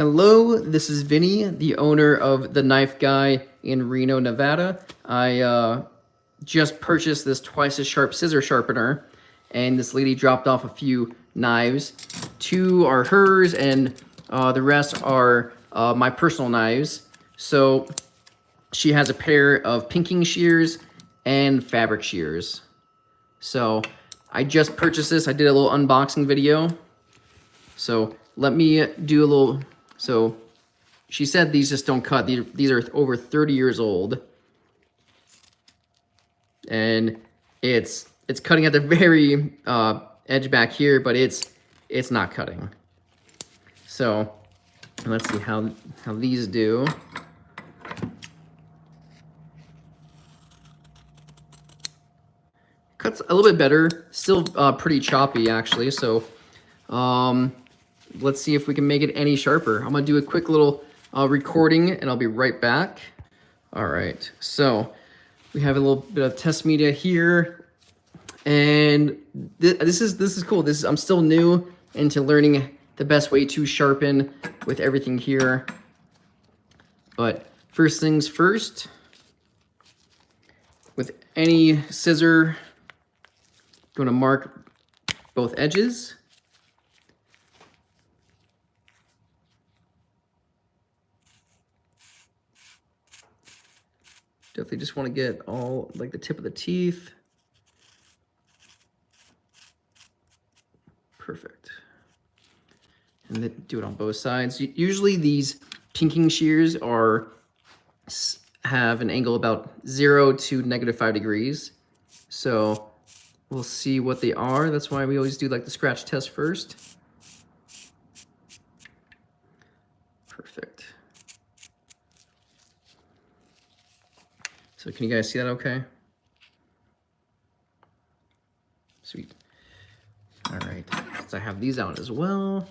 Hello, this is Vinny, the owner of The Knife Guy in Reno, Nevada. I just purchased this twice as sharp scissor sharpener, and this lady dropped off a few knives. Two are hers, and the rest are my personal knives. So she has a pair of pinking shears and fabric shears. So I just purchased this. I did a little unboxing video. So let me do a little. So she said these just don't cut. These are over 30 years old. And it's cutting at the very edge back here, but it's not cutting. So let's see how these do. Cuts a little bit better, still pretty choppy actually. So let's see if we can make it any sharper. I'm gonna do a quick little recording and I'll be right back. All right, so we have a little bit of test media here, and this is cool. I'm still new into learning the best way to sharpen with everything here. But first things first, with any scissor, I'm going to mark both edges. Definitely just want to get all, like the tip of the teeth. Perfect. And then do it on both sides. Usually these pinking shears have an angle about 0 to -5 degrees. So we'll see what they are. That's why we always do like the scratch test first. Perfect. So can you guys see that okay? Sweet. All right, so I have these out as well.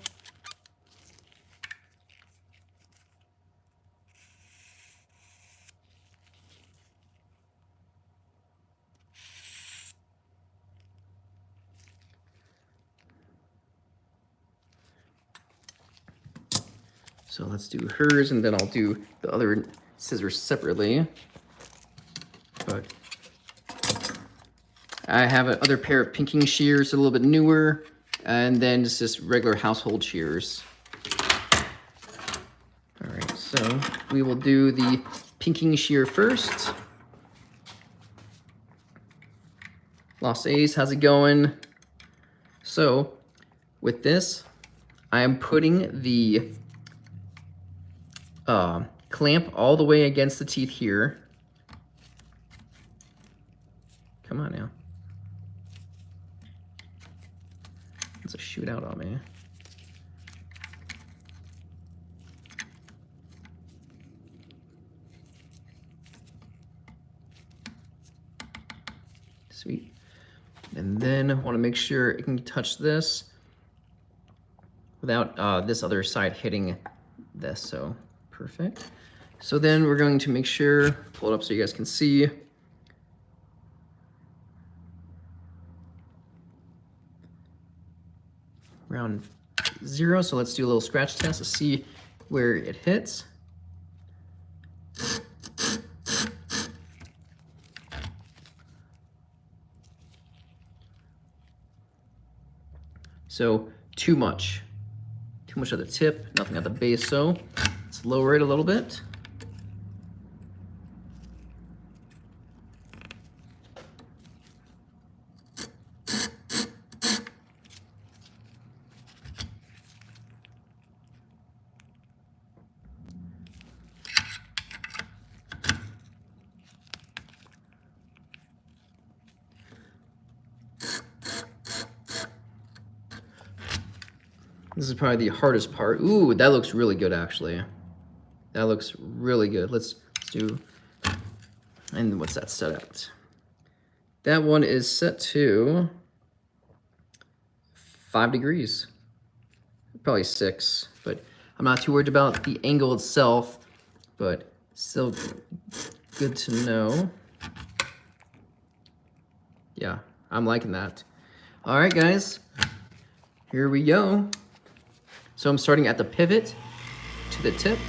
So let's do hers, and then I'll do the other scissors separately. But I have another pair of pinking shears, a little bit newer, and then it's just regular household shears. All right, so we will do the pinking shear first. Los A's, how's it going? So with this, I am putting the clamp all the way against the teeth here. Come on now. It's a shootout on me. Sweet. And then I want to make sure it can touch this without this other side hitting this. So perfect. So then we're going to make sure, pull it up so you guys can see. Around 0, so let's do a little scratch test to see where it hits. So too much at the tip, nothing at the base, so let's lower it a little bit. This is probably the hardest part. Ooh, that looks really good, actually. That looks really good. Let's do, and what's that set at? That one is set to 5 degrees. Probably 6, but I'm not too worried about the angle itself, but still good to know. Yeah, I'm liking that. All right, guys, here we go. So I'm starting at the pivot to the tip.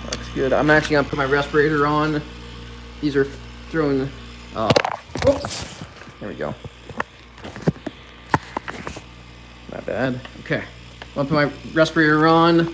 Looks good. I'm actually gonna put my respirator on. These are throwing, whoops. There we go. Not bad. Okay. I'm gonna put my respirator on.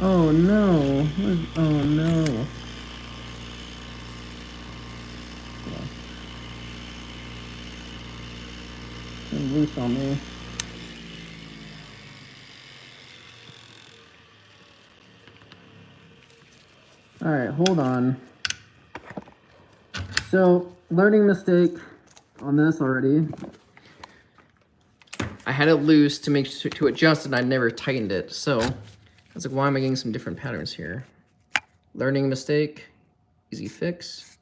Oh no. Oh no. It's loose on me. All right, hold on. So, learning mistake on this already. I had it loose to adjust, and I never tightened it. So, I was like, why am I getting some different patterns here? Learning mistake, easy fix.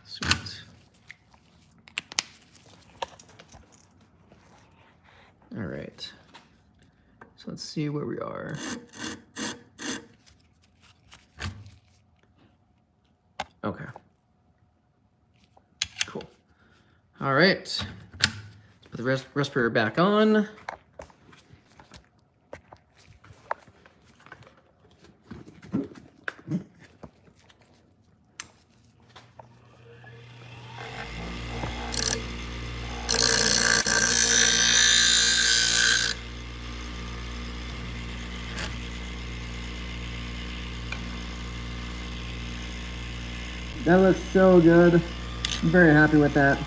Sweet. All right. So let's see where we are. Okay. Cool. All right. Let's put the respirator back on. That looks so good. I'm very happy with that.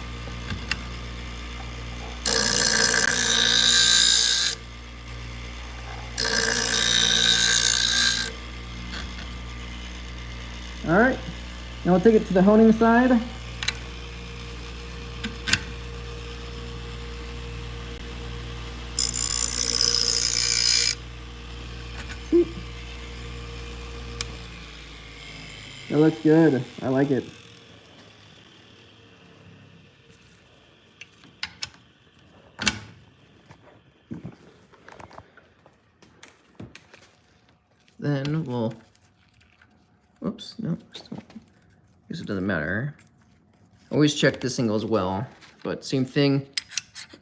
All right, now we'll take it to the honing side. That looks good. I like it. Then we'll, whoops, no, still, I guess it doesn't matter. Always check this angle as well, but same thing,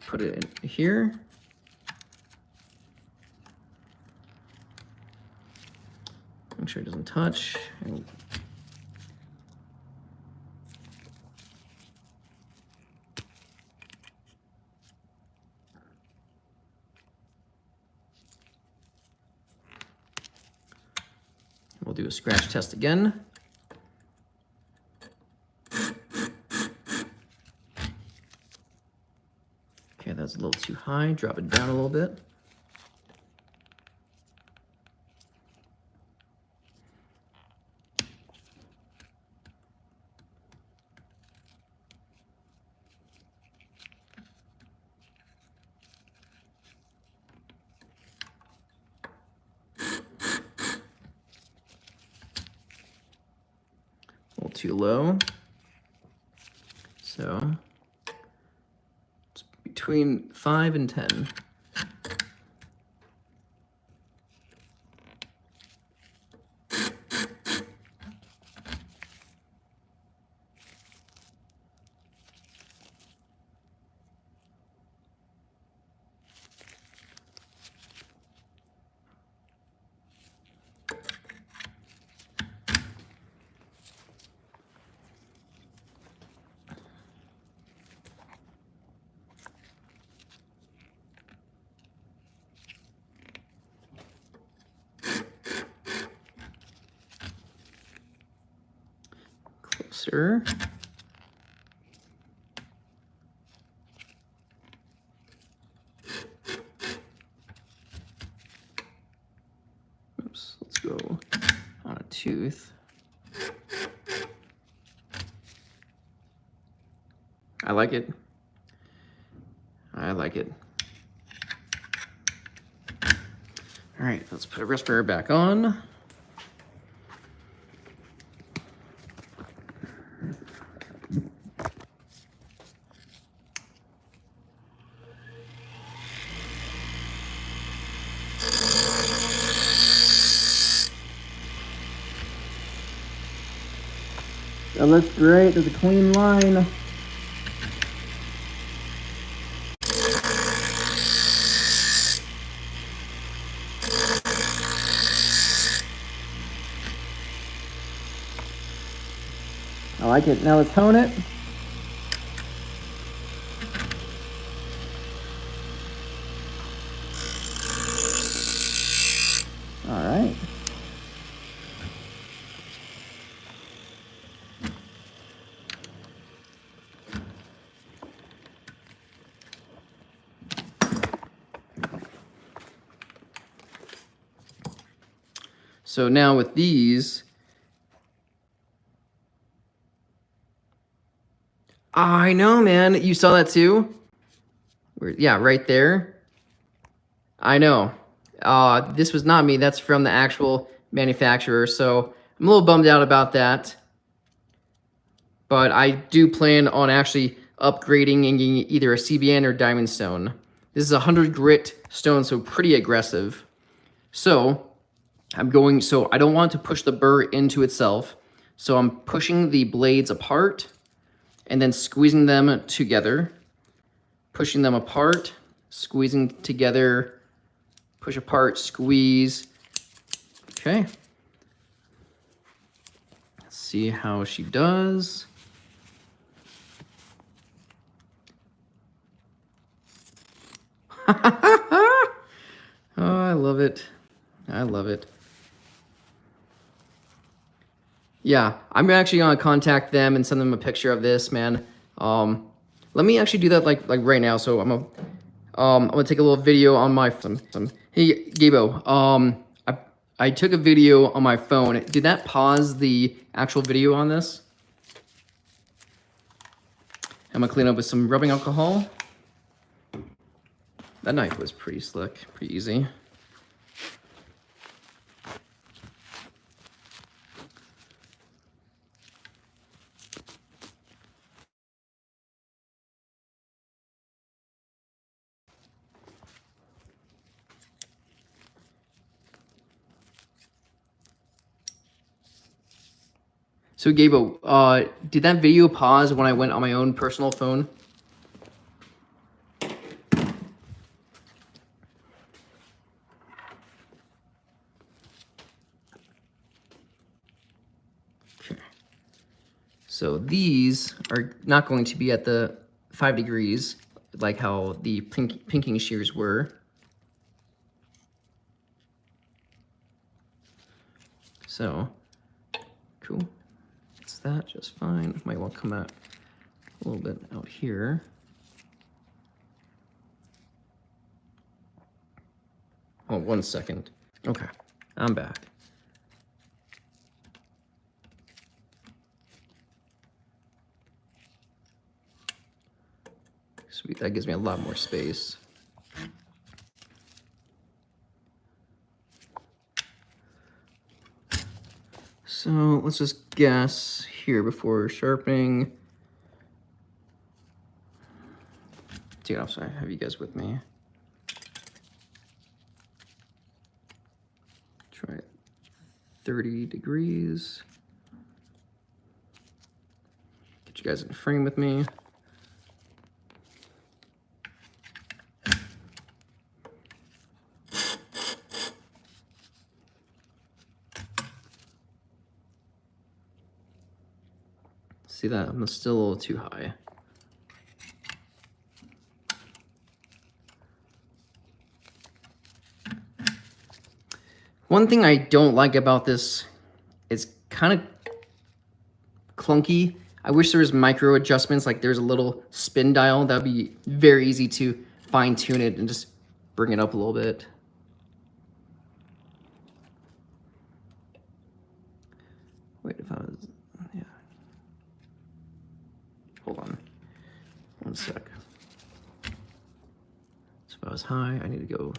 put it in here. Make sure it doesn't touch. We'll do a scratch test again. Okay, that's a little too high. Drop it down a little bit. Too low. So it's between 5 and 10. sir. Oops, let's go on a tooth. I like it. I like it. All right, let's put a wrist mirror back on. That looks great. There's a clean line. I like it. Now let's hone it. All right. So now with these, I know, man. You saw that too? Yeah, right there. I know. This was not me. That's from the actual manufacturer. So I'm a little bummed out about that. But I do plan on actually upgrading and getting either a CBN or diamond stone. This is a 100 grit stone, so pretty aggressive. So I don't want to push the burr into itself. So I'm pushing the blades apart and then squeezing them together, pushing them apart, squeezing together, push apart, squeeze. Okay. Let's see how she does. Oh, I love it. I love it. Yeah, I'm actually gonna contact them and send them a picture of this, man. Let me actually do that like right now. So I'm gonna take a little video on my phone. Hey Gabo, I took a video on my phone. Did that pause the actual video on this? I'm gonna clean up with some rubbing alcohol. That knife was pretty slick, pretty easy. So Gabo, did that video pause when I went on my own personal phone? Okay. So these are not going to be at the 5 degrees, like how the pinking shears were. So, cool. It's that just fine. Might want to come out a little bit out here. Oh, 1 second. Okay, I'm back. Sweet, that gives me a lot more space. So let's just guess here before sharpening. Take it off so I have you guys with me. Try it. 30 degrees. Get you guys in frame with me. See that? I'm still a little too high. One thing I don't like about this is kind of clunky. I wish there was micro adjustments, like there's a little spin dial. That'd be very easy to fine tune it and just bring it up a little bit. Wait, if I was, yeah. Hold on, 1 sec. So if I was high, I need to go.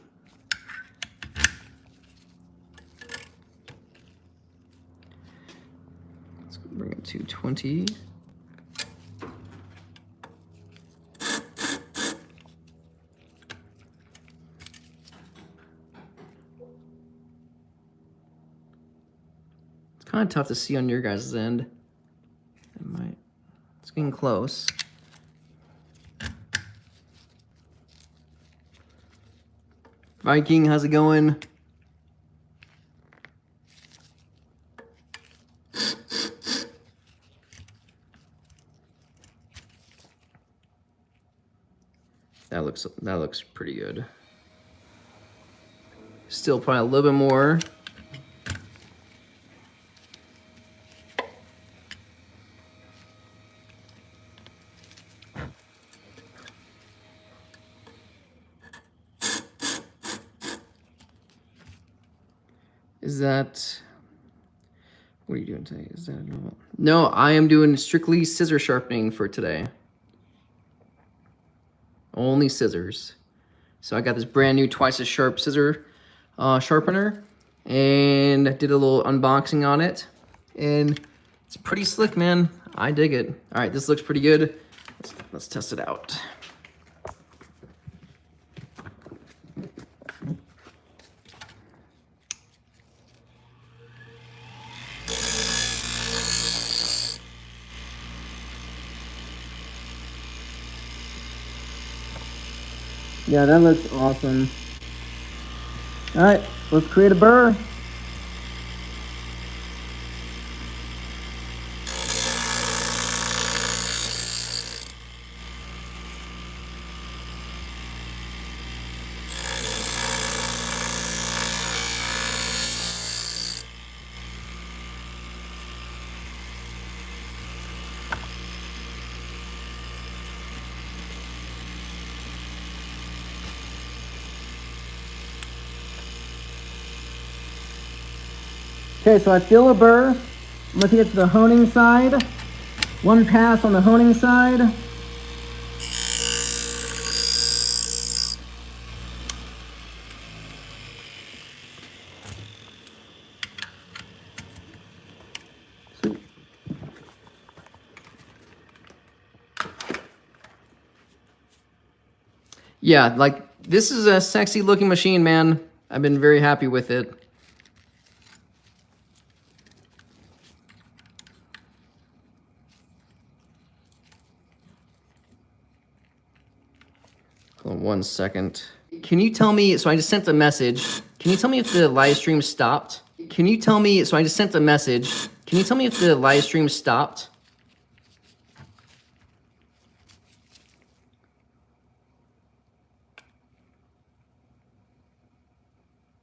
Let's bring it to 20. Kind of tough to see on your guys' end. It's getting close. Viking, how's it going? That looks pretty good. Still probably a little bit more. Is that, what are you doing today? Is that normal? No, I am doing strictly scissor sharpening for today. Only scissors. So I got this brand new twice as sharp scissor sharpener, and I did a little unboxing on it, and it's pretty slick, man. I dig it. All right, this looks pretty good. Let's test it out. Yeah, that looks awesome. All right, let's create a burr. Okay, so I feel a burr. I'm looking at the honing side. One pass on the honing side. Yeah, like this is a sexy looking machine, man. I've been very happy with it. Hold on 1 second. Can you tell me, so I just sent a message. Can you tell me if the live stream stopped? Can you tell me, so I just sent a message. Can you tell me if the live stream stopped?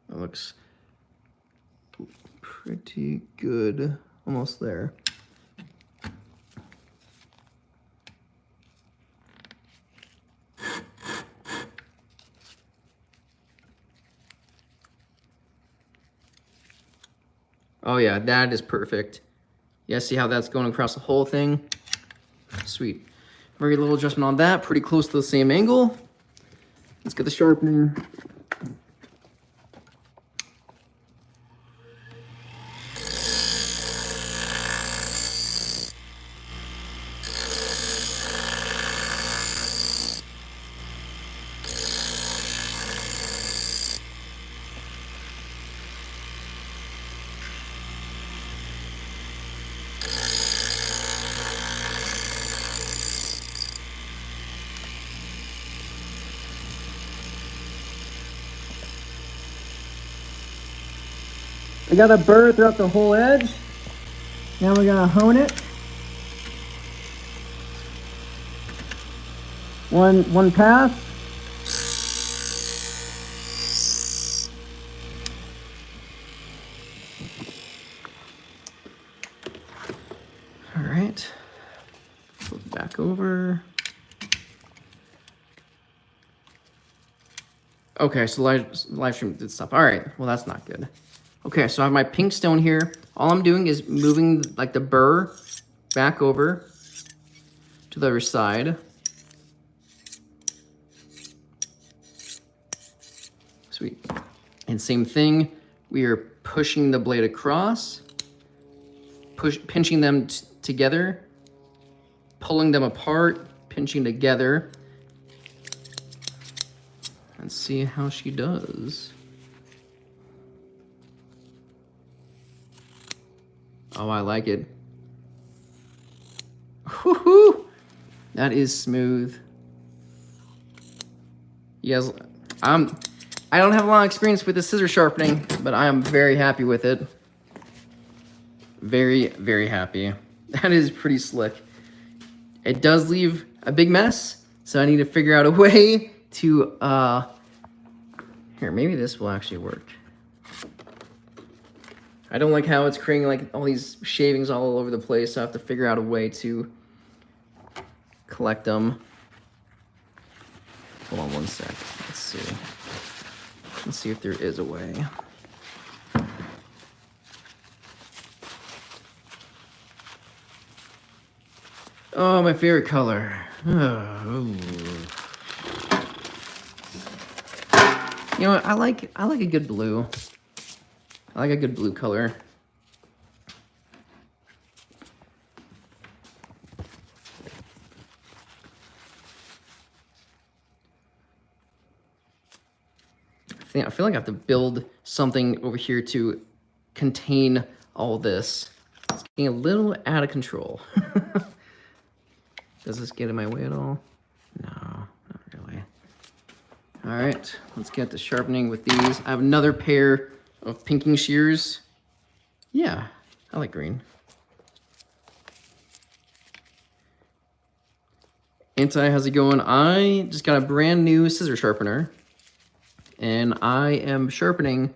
It looks pretty good. Almost there. Oh yeah, that is perfect. Yeah, see how that's going across the whole thing? Sweet. Very little adjustment on that, pretty close to the same angle. Let's get the sharpening. I got a burr throughout the whole edge. Now we're gonna hone it. One pass. All right. over. Okay, so live stream did stuff. All right, well, that's not good. Okay, so I have my pink stone here. All I'm doing is moving like the burr back over to the other side. Sweet. And same thing, we are pushing the blade across, pinching them together, pulling them apart, pinching together. Let's see how she does. Oh, I like it. Woohoo! That is smooth. Yes, I don't have a lot of experience with the scissor sharpening, but I am very happy with it. Very, very happy. That is pretty slick. It does leave a big mess, so I need to figure out a way to, here, maybe this will actually work. I don't like how it's creating like all these shavings all over the place, so I have to figure out a way to collect them. Hold on one sec, let's see. Let's see if there is a way. Oh, my favorite color. Oh. You know what? I like a good blue. I like a good blue color. I feel like I have to build something over here to contain all this. It's getting a little out of control. Does this get in my way at all? No, not really. All right, let's get to sharpening with these. I have another pair of pinking shears. Yeah, I like green. Anti, how's it going? I just got a brand new scissor sharpener, and I am sharpening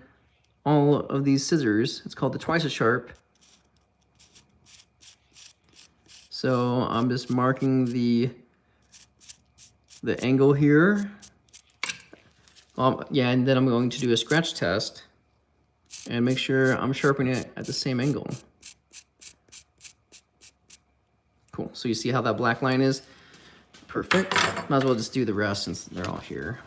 all of these scissors. It's called the twice as sharp. So I'm just marking the angle here. Yeah, and then I'm going to do a scratch test and make sure I'm sharpening it at the same angle. Cool, so you see how that black line is? Perfect. Might as well just do the rest since they're all here.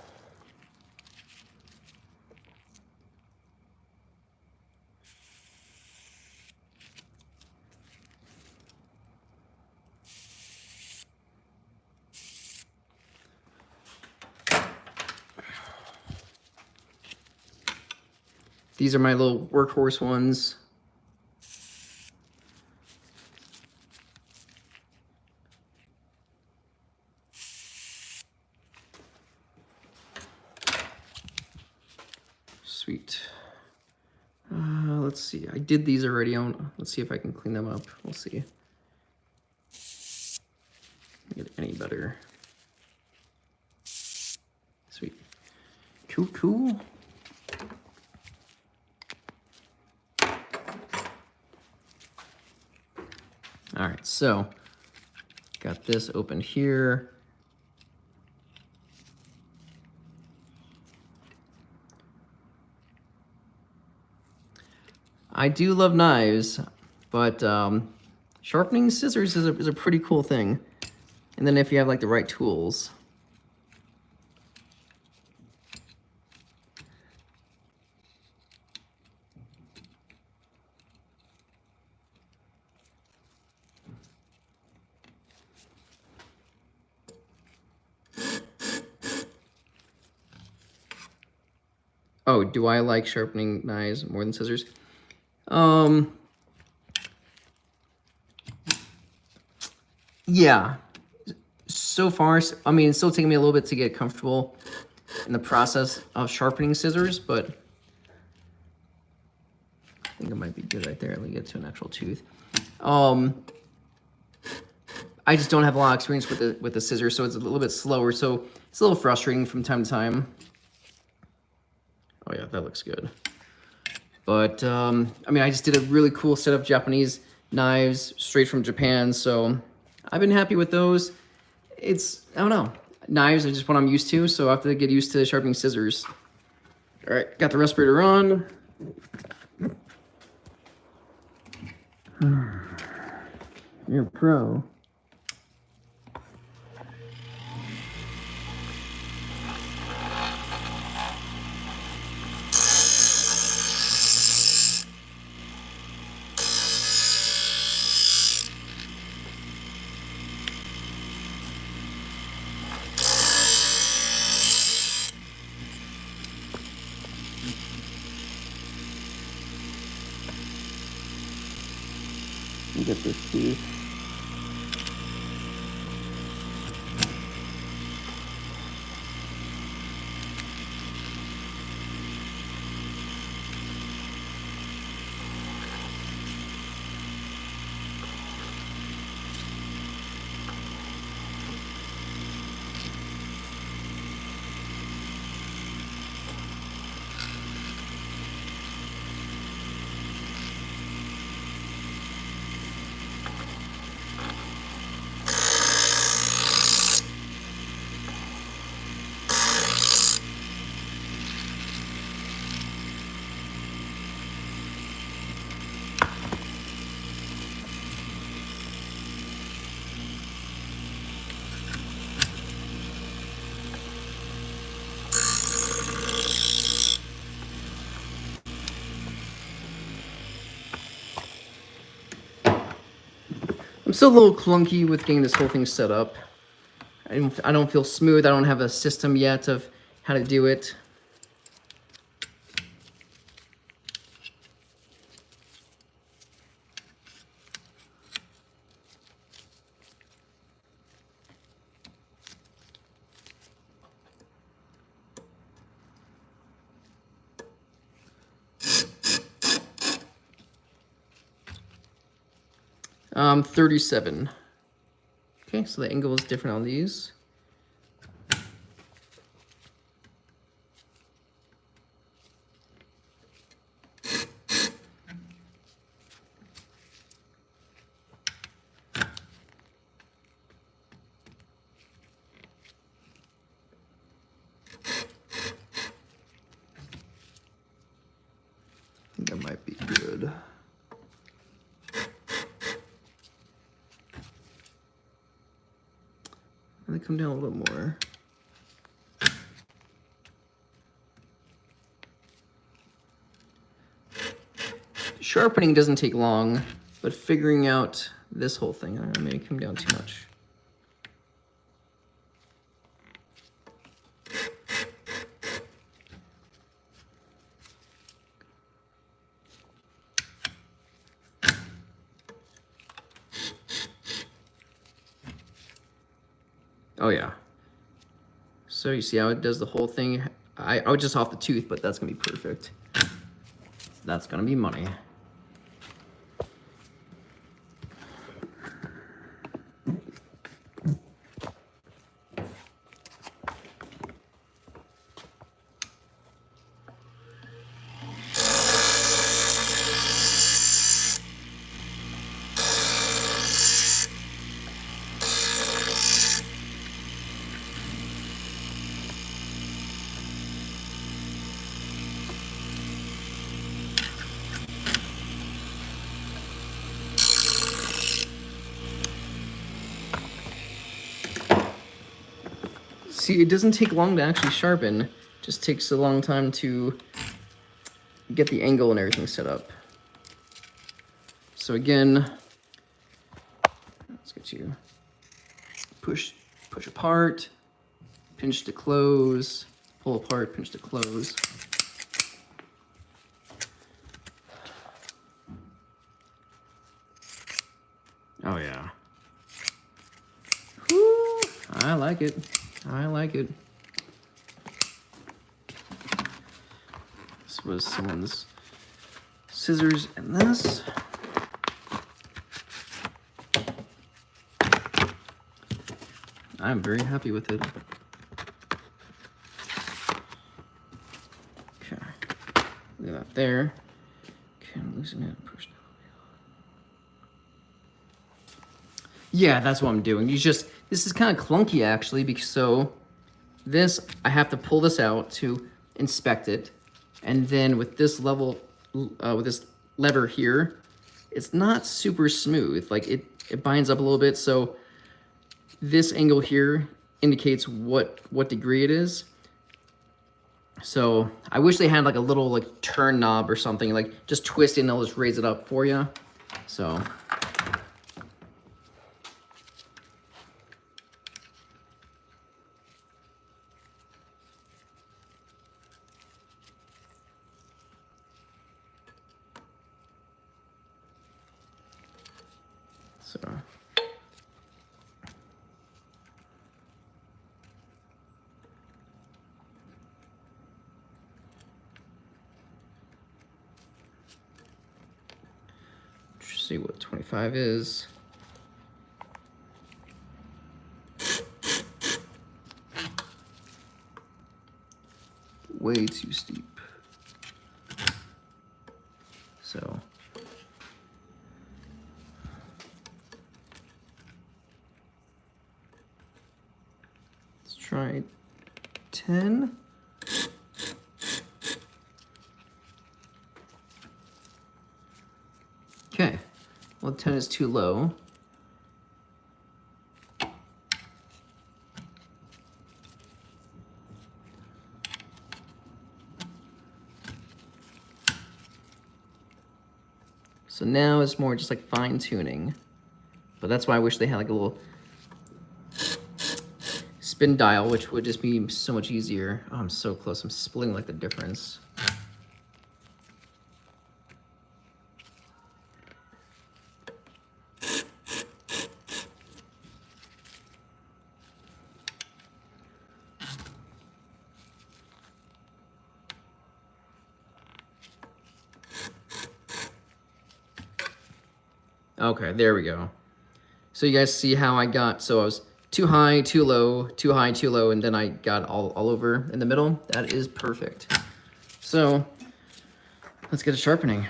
These are my little workhorse ones. Sweet. Let's see. I did these already. Let's see if I can clean them up. We'll see. Get any better. Sweet. Cool, cool. All right, so got this open here. I do love knives, but sharpening scissors is a pretty cool thing. And then if you have like the right tools. Oh, do I like sharpening knives more than scissors? Yeah. So far, I mean, it's still taking me a little bit to get comfortable in the process of sharpening scissors, but I think it might be good right there. Let me get to an actual tooth. I just don't have a lot of experience with the scissors, so it's a little bit slower. So it's a little frustrating from time to time. Oh yeah, that looks good. But I mean, I just did a really cool set of Japanese knives straight from Japan, so I've been happy with those. I don't know. Knives are just what I'm used to, so I have to get used to sharpening scissors. All right, got the respirator on. You're a pro. Get this tooth. I'm still a little clunky with getting this whole thing set up. I don't feel smooth. I don't have a system yet of how to do it. Um, 37. Okay, so the angle is different on these. I think that might be good. And they come down a little more. Sharpening doesn't take long, but figuring out this whole thing, I may come down too much. Oh yeah. So you see how it does the whole thing? I would just off the tooth, but that's gonna be perfect. That's gonna be money. See, it doesn't take long to actually sharpen. It just takes a long time to get the angle and everything set up. So again, let's get you push apart, pinch to close, pull apart, pinch to close. Oh yeah. Woo, I like it. I like it. This was someone's scissors and this. I'm very happy with it. Okay, leave that there. Okay, loosen it, push it. Yeah, that's what I'm doing. This is kind of clunky actually, because so this, I have to pull this out to inspect it. And then with this with this lever here, it's not super smooth. Like it binds up a little bit. So this angle here indicates what degree it is. So I wish they had like a little like turn knob or something, like just twist it and they'll just raise it up for you. So see what 25 is. Way too steep. So let's try 10. Okay, well 10 is too low. So now it's more just like fine tuning. But that's why I wish they had like a little spin dial, which would just be so much easier. Oh, I'm so close. I'm splitting like the difference. Okay, there we go. So you guys see how I got, so I was too high, too low, too high, too low, and then I got all over in the middle. That is perfect. So let's get a sharpening.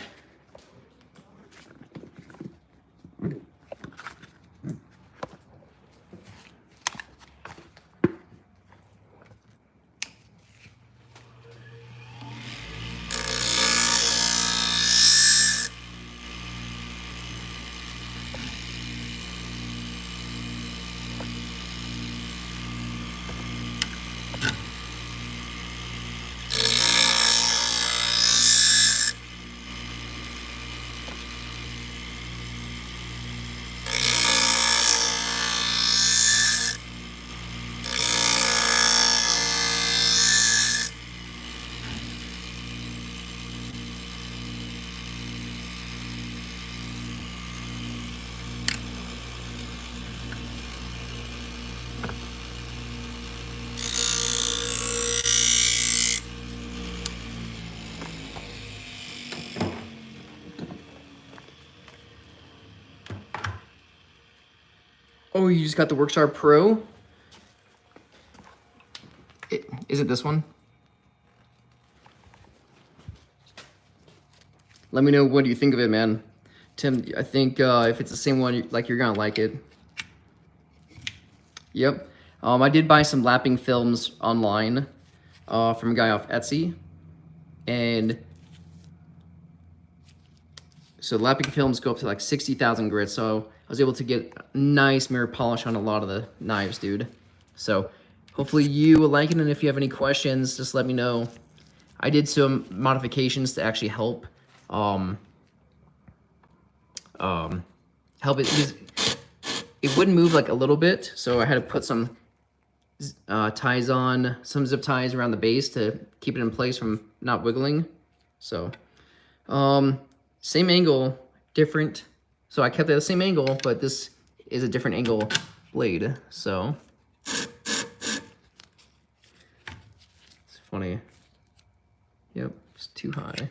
Oh, you just got the Worksharp Pro? Is it this one? Let me know what do you think of it, man. Tim, I think if it's the same one, like you're gonna like it. Yep. I did buy some lapping films online from a guy off Etsy. And so lapping films go up to like 60,000 grit. So I was able to get nice mirror polish on a lot of the knives, dude. So hopefully you will like it. And if you have any questions, just let me know. I did some modifications to actually help help it. It wouldn't move like a little bit, so I had to put some ties on, some zip ties around the base to keep it in place from not wiggling. So same angle, different. So I kept it at the same angle, but this is a different angle blade. So it's funny. Yep, it's too high.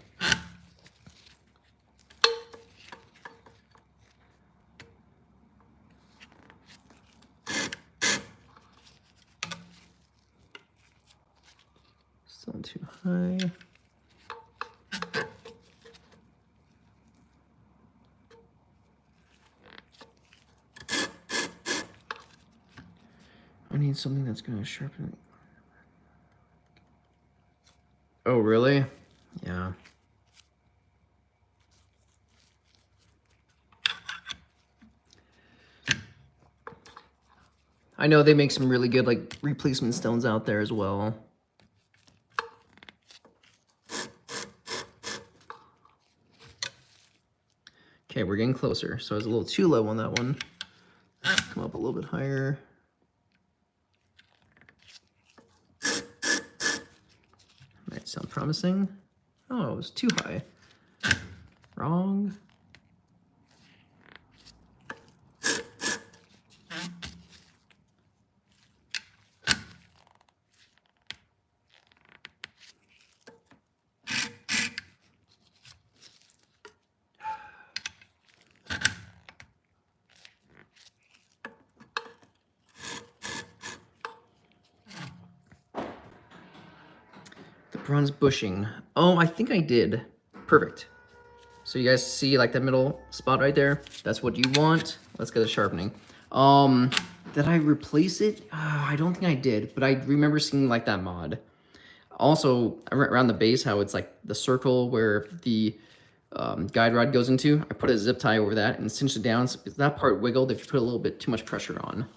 Still too high. I need something that's gonna sharpen it. Oh, really? Yeah. I know they make some really good like replacement stones out there as well. Okay, we're getting closer. So I was a little too low on that one. Come up a little bit higher. Might sound promising. Oh, it was too high. Wrong. The bronze bushing. Oh, I think I did. Perfect. So you guys see like the middle spot right there? That's what you want. Let's get a sharpening. Did I replace it? I don't think I did, but I remember seeing like that mod. Also, around the base, how it's like the circle where the guide rod goes into. I put a zip tie over that and cinched it down. So that part wiggled if you put a little bit too much pressure on.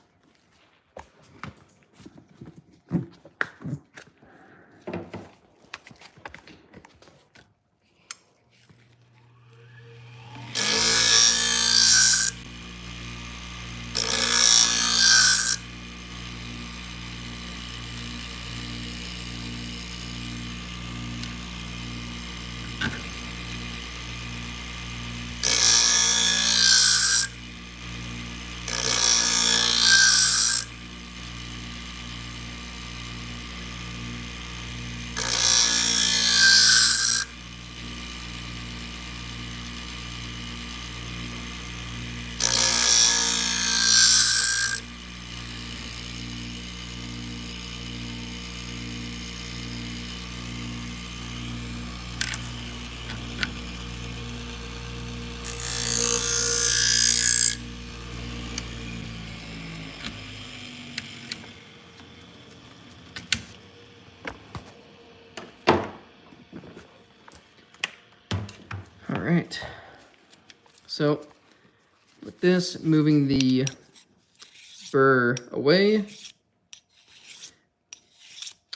All right, so with this, moving the burr away,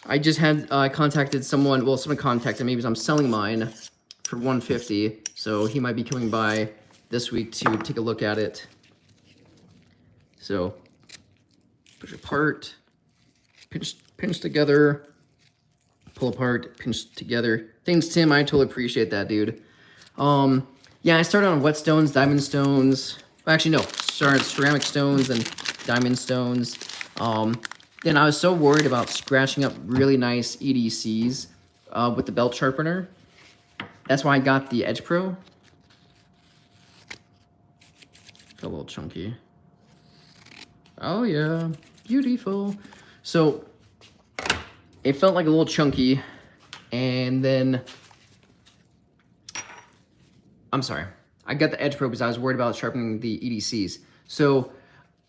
I just had contacted someone, well, someone contacted me because I'm selling mine for $150, so he might be coming by this week to take a look at it. So push apart, pinch together, pull apart, pinch together. Thanks, Tim, I totally appreciate that, dude. Yeah, I started on whetstones, diamond stones. Well, actually, no, started ceramic stones and diamond stones. Then I was so worried about scratching up really nice EDCs with the belt sharpener. That's why I got the Edge Pro. Feel a little chunky. Oh yeah, beautiful. So it felt like a little chunky, and then I'm sorry, I got the Edge Pro because I was worried about sharpening the EDCs. So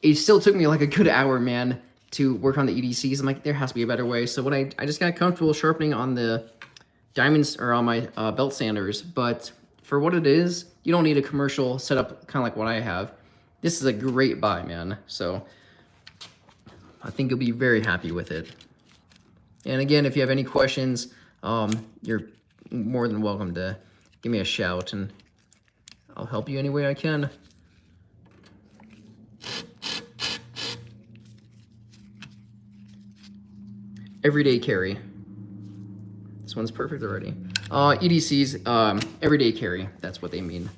it still took me like a good hour, man, to work on the EDCs. I'm like, there has to be a better way. So what I just got comfortable sharpening on the diamonds or on my belt sanders. But for what it is, you don't need a commercial setup kind of like what I have. This is a great buy, man. So I think you'll be very happy with it. And again, if you have any questions, you're more than welcome to give me a shout and I'll help you any way I can. Everyday carry. This one's perfect already. EDCs, everyday carry. That's what they mean.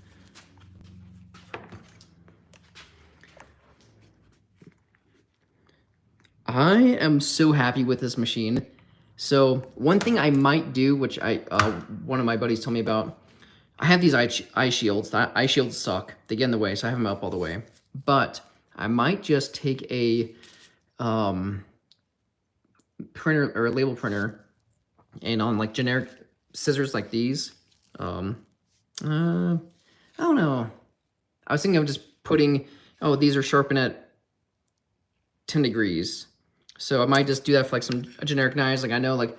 I am so happy with this machine. So one thing I might do, which one of my buddies told me about, I have these eye shields. The eye shields suck. They get in the way, so I have them up all the way. But I might just take a printer or a label printer, and on like generic scissors like these, I don't know. I was thinking of just putting, oh, these are sharpened at 10 degrees. So I might just do that for like some generic knives. Like I know like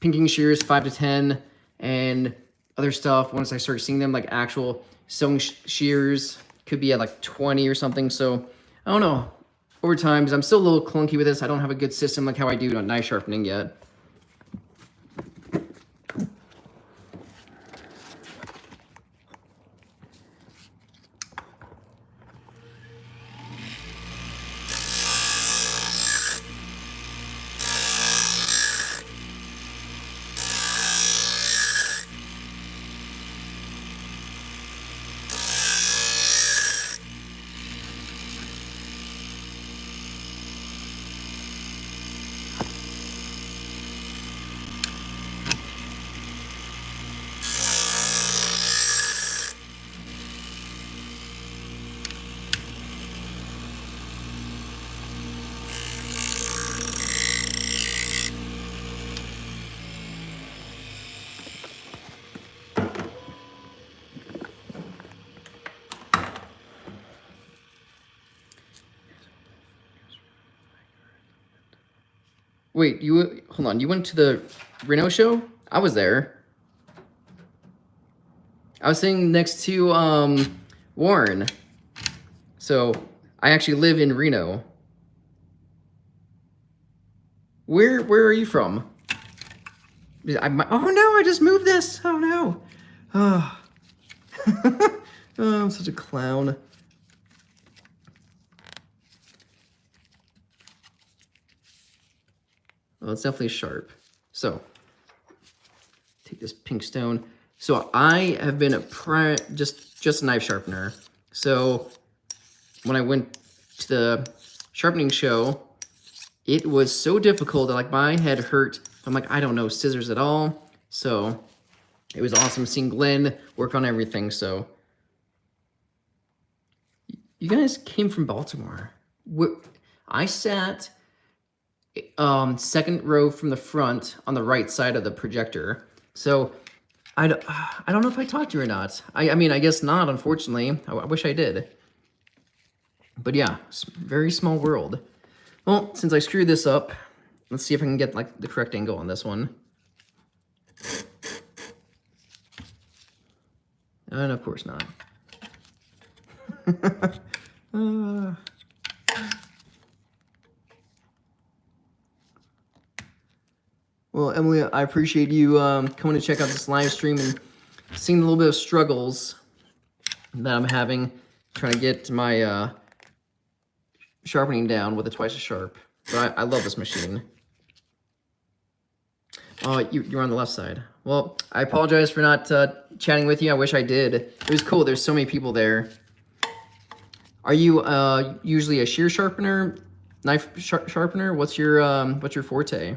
pinking shears 5 to 10 and other stuff. Once I start seeing them like actual sewing shears could be at like 20 or something. So I don't know. Over time, because I'm still a little clunky with this. I don't have a good system like how I do on knife sharpening yet. Wait, hold on. You went to the Reno show? I was there. I was sitting next to Warren. So I actually live in Reno. Where are you from? Oh no, I just moved this. Oh no. Oh, oh I'm such a clown. Well, it's definitely sharp. So, take this pink stone. So I have been just a knife sharpener. So when I went to the sharpening show, it was so difficult that like my head hurt. I'm like, I don't know scissors at all. So it was awesome seeing Glenn work on everything. So you guys came from Baltimore. I sat second row from the front on the right side of the projector. So I don't know if I talked to you or not. I mean, I guess not, unfortunately. I wish I did. But yeah, very small world. Well, since I screwed this up, let's see if I can get like the correct angle on this one. And of course not. Well, Emily, I appreciate you coming to check out this live stream and seeing a little bit of struggles that I'm having trying to get my sharpening down with a twice as sharp. But I love this machine. Oh, you're on the left side. Well, I apologize for not chatting with you. I wish I did. It was cool. There's so many people there. Are you usually a shear sharpener, knife sharpener? What's your forte?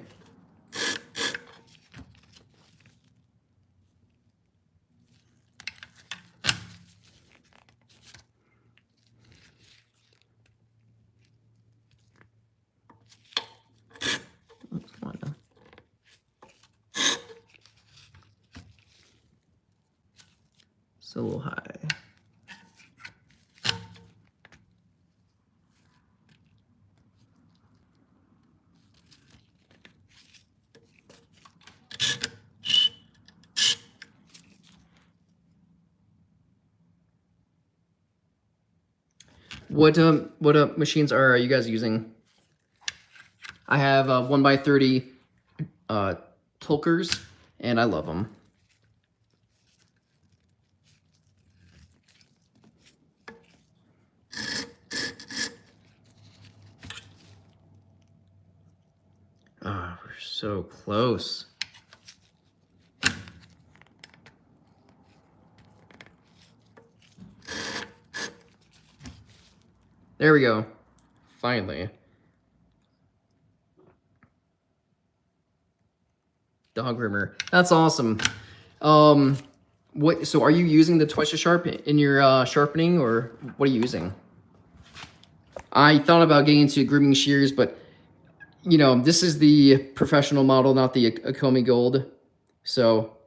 It's a little high. What machines are you guys using? I have 1x30 Tulkers, and I love them. Ah, we're so close. There we go. Finally. Dog groomer. That's awesome. So are you using the twice as sharp in your sharpening, or what are you using? I thought about getting into grooming shears, but you know, this is the professional model, not the Akomi Gold. So,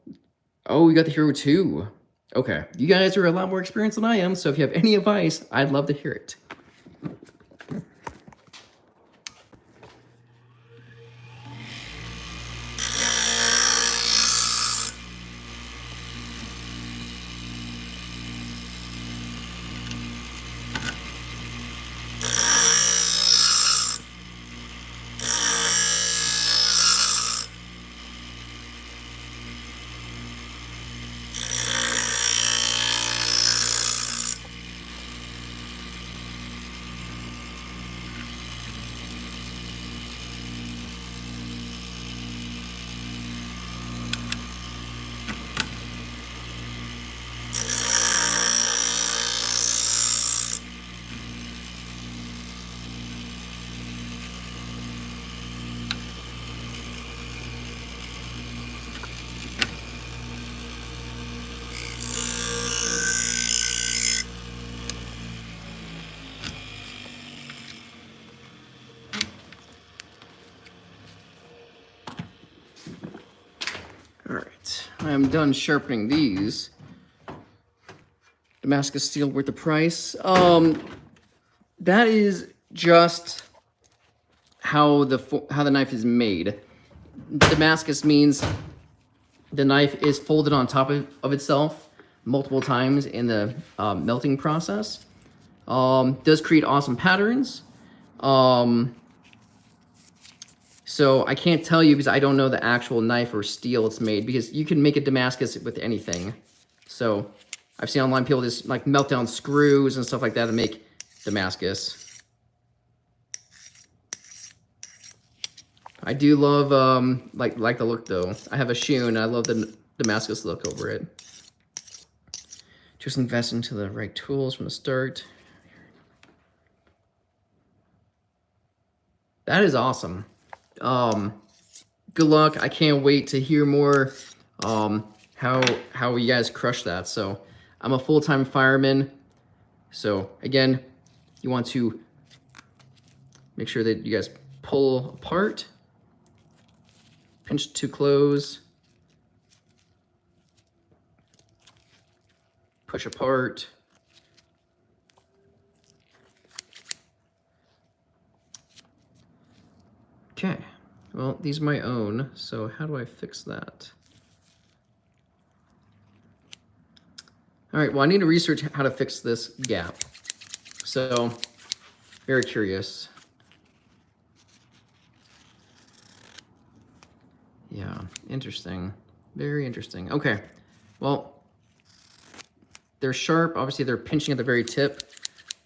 oh, we got the Hero 2. Okay, you guys are a lot more experienced than I am, so if you have any advice, I'd love to hear it. I am done sharpening these. Damascus steel worth the price. That is just how the knife is made. Damascus means the knife is folded on top of itself multiple times in the melting process. Does create awesome patterns. So I can't tell you because I don't know the actual knife or steel it's made, because you can make a Damascus with anything. So I've seen online people just like melt down screws and stuff like that to make Damascus. I do love like the look though. I have a shoe and I love the Damascus look over it. Just invest into the right tools from the start. That is awesome. Good luck. I can't wait to hear more how you guys crush that. So I'm a full-time fireman. So again, you want to make sure that you guys pull apart, pinch to close, push apart. Okay, well, these are my own, so how do I fix that? All right, well, I need to research how to fix this gap. So, very curious. Yeah, interesting. Very interesting. Okay, well, they're sharp. Obviously, they're pinching at the very tip.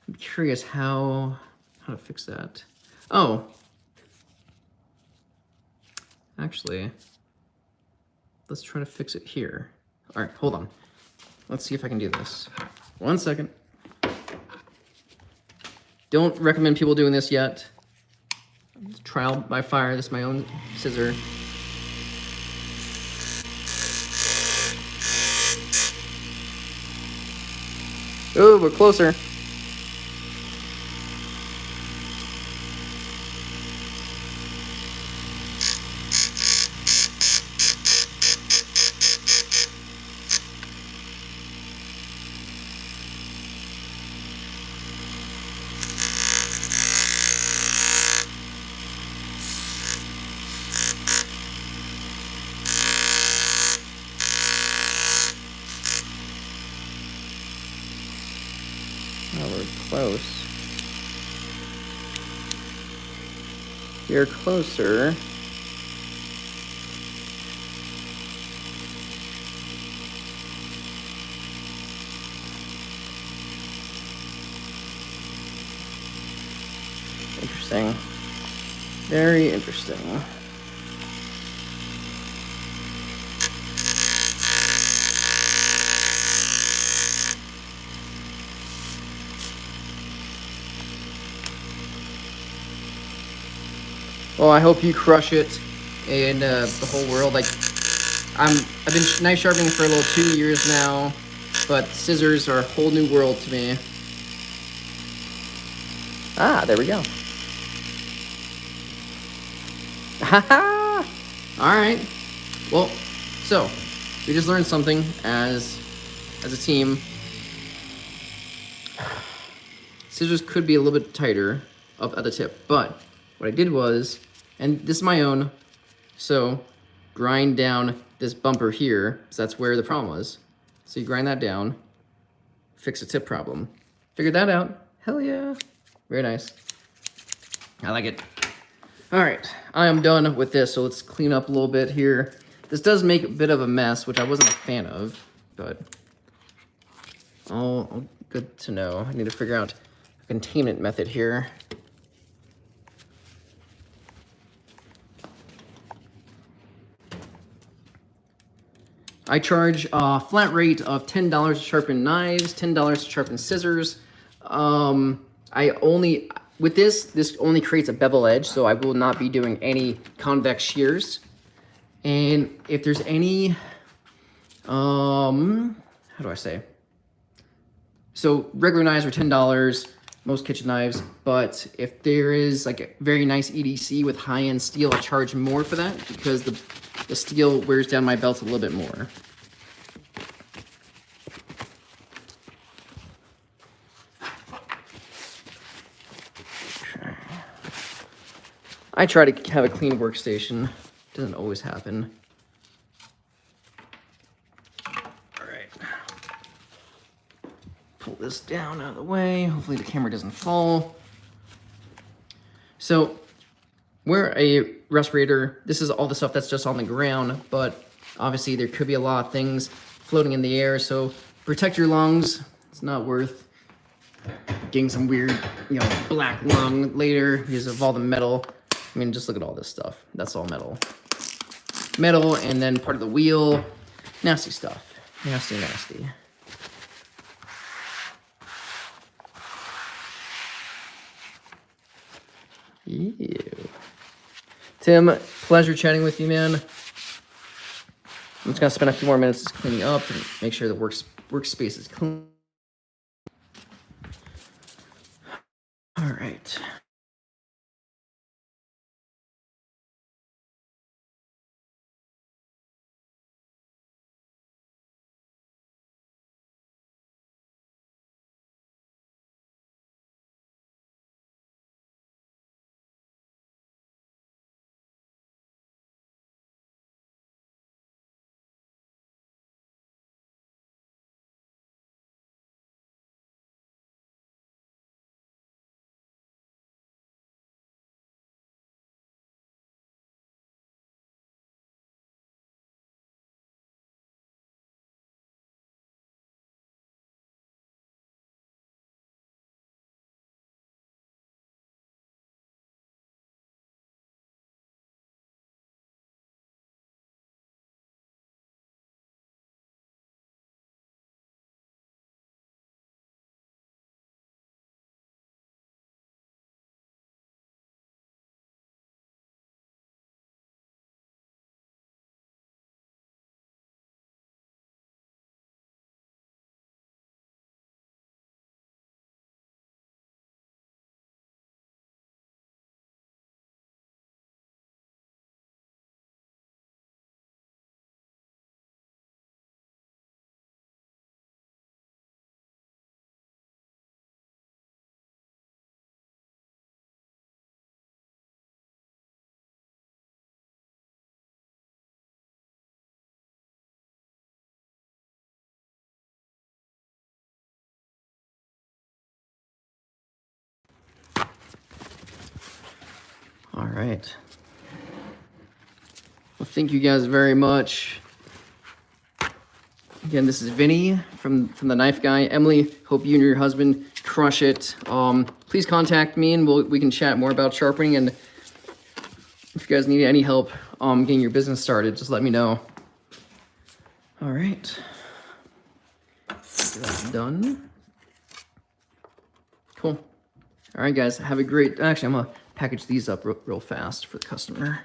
I'm curious how to fix that. Oh. Actually, let's try to fix it here. All right, hold on. Let's see if I can do this. 1 second. Don't recommend people doing this yet. Trial by fire. This is my own scissor. Oh, we're closer. Oh, we're close. You're closer. Interesting. Very interesting. Well, I hope you crush it in the whole world. Like, I've been knife sharpening for a little 2 years now, but scissors are a whole new world to me. Ah, there we go. Haha! Alright. Well, so, we just learned something as a team. Scissors could be a little bit tighter up at the tip, but what I did was, and this is my own, so grind down this bumper here, so that's where the problem was. So you grind that down, fix a tip problem. Figured that out. Hell yeah. Very nice. I like it. All right, I am done with this, so let's clean up a little bit here. This does make a bit of a mess, which I wasn't a fan of, but all good to know. I need to figure out a containment method here. I charge a flat rate of $10 to sharpen knives, $10 to sharpen scissors. With this only creates a bevel edge, so I will not be doing any convex shears. And if there's any, how do I say? So regular knives are $10, most kitchen knives, but if there is like a very nice EDC with high-end steel, I charge more for that because the steel wears down my belt a little bit more. I try to have a clean workstation. Doesn't always happen. All right. Pull this down out of the way. Hopefully the camera doesn't fall. So we're a respirator. This is all the stuff that's just on the ground, but obviously there could be a lot of things floating in the air. So protect your lungs. It's not worth getting some weird, black lung later because of all the metal. I mean, just look at all this stuff. That's all metal. Metal, and then part of the wheel. Nasty stuff. Nasty, nasty. Ew. Tim, pleasure chatting with you, man. I'm just gonna spend a few more minutes just cleaning up and make sure the workspace is clean. All right. All right. Well, thank you guys very much. Again, this is Vinny from the Knife Guy. Emily, hope you and your husband crush it. Please contact me and we can chat more about sharpening. And if you guys need any help getting your business started, just let me know. All right. That's done. Cool. All right, guys. Have a great... Actually, I'm going to package these up real fast for the customer.